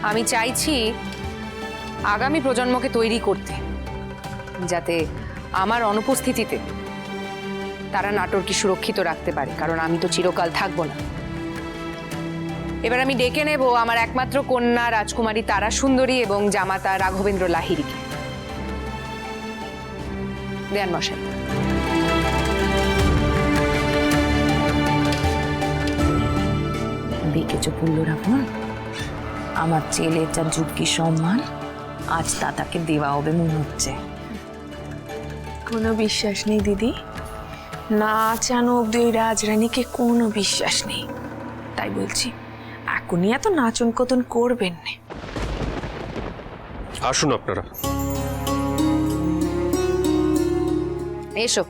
আমি চাইছি আগামী প্রজন্মকে তৈরি করতে, যাতে আমার অনুপস্থিতিতে তারা নাটোরকে সুরক্ষিত রাখতে পারে, কারণ আমি তো চিরকাল থাকবো না। এবার আমি ডেকে নেব আমার একমাত্র কন্যা রাজকুমারী তারা সুন্দরী এবং জামাতা রাঘবেন্দ্র লাহিড়ীকে। দেন মশাই। দেখেছ পুল্লরাবণ, আমার ছেলের যা যুগকি সম্মান আজ তা তাকে দেওয়া হবে মনে হচ্ছে। কোনো বিশ্বাস নেই দিদি, না জানো অব্দি ওই রাজরানীকে কোনো বিশ্বাস নেই। তাই বলছি এখনই এত নাচন কতন করবেন না। আসুন আপনারা। এসো।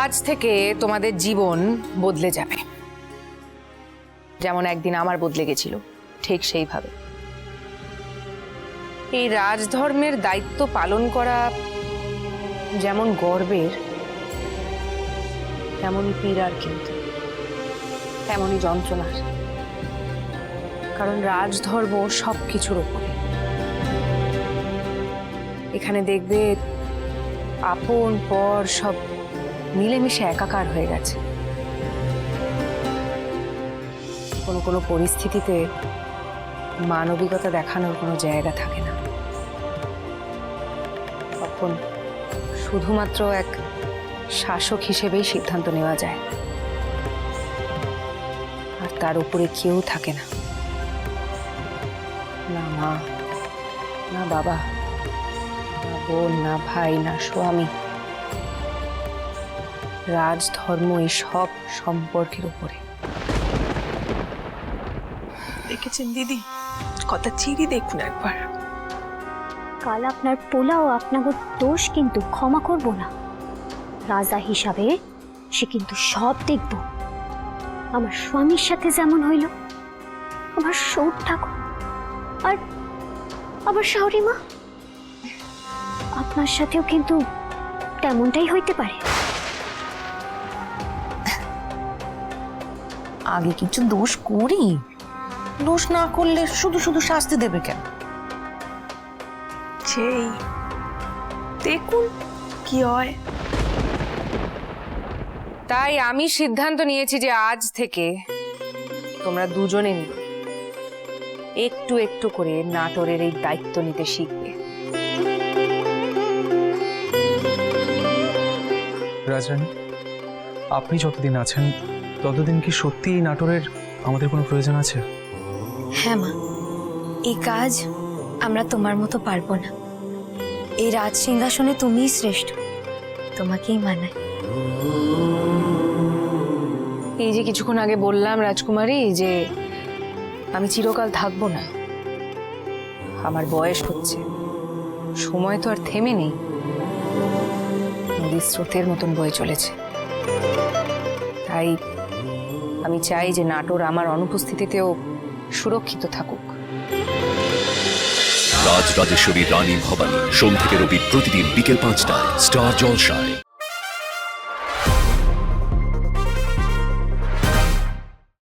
আজ থেকে তোমাদের জীবন বদলে যাবে, যেমন একদিন আমার বদলে গেছিল ঠিক সেইভাবে। এই রাজধর্মের দায়িত্ব পালন করা যেমন গর্বের, তেমনই পীড়ার, কিন্তু তেমনই যন্ত্রণার। কারণ রাজধর্ম সবকিছুর উপরে। এখানে দেখবে আপন পর সব মিলেমিশে একাকার হয়ে গেছে। কোনো কোনো পরিস্থিতিতে মানবিকতা দেখানোর কোনো জায়গা থাকে না। তখন শুধুমাত্র এক শাসক হিসেবেই সিদ্ধান্ত নেওয়া যায়, আর তার উপরে কেউ থাকে না, না মা, না বাবা, না বোন, না ভাই, না স্বামী। রাজধর্ম এই সব সম্পর্কের উপরে। দেখেছেন দিদি, কথা চিরি দেখুন একবার। কাল আপনার পোলাও আপনাকে দোষ কিন্তু ক্ষমা করব না। রাজা হিসাবে সে কিন্তু সব দেখব। আমার স্বামীর সাথে যেমন হইল, আমার সৌর ঠাকুর আর আবার শাওরি মা, আপনার সাথেও কিন্তু তেমনটাই হইতে পারে। আগে কিছু দোষ করি, দোষ না করলে শুধু শুধু শাস্তি দেবে কেন? সেই দেখুন কি হয়। তাই আমি সিদ্ধান্ত নিয়েছি যে আজ থেকে তোমরা দুজনে মিলে একটু একটু করে নাটোরের এই দায়িত্ব নিতে শিখবে। রাজরানী, আপনি যতদিন আছেন ততদিন কি সত্যি এই নাটোরের আমাদের কোনো প্রয়োজন আছে? হ্যাঁ মা, এই কাজ আমরা তোমার মতো পারবো না। এই রাজ সিংহাসনে তুমিই শ্রেষ্ঠ, তোমাকেই মানায়। এই যে কিছুক্ষণ আগে বললাম রাজকুমারী যে আমি চিরকাল থাকবো না, আমার বয়স হচ্ছে, সময় তো আর থেমে নেই, নদীর স্রোতের মতন বয়ে চলেছে। তাই আমি চাই যে নাটোর আমার অনুপস্থিতিতেও সুরক্ষিত থাকুক। রাজ রাজেশ্বরী রানী ভবানী, সোম থেকে রবি প্রতিদিন বিকেল 5টায় স্টার জলসায়।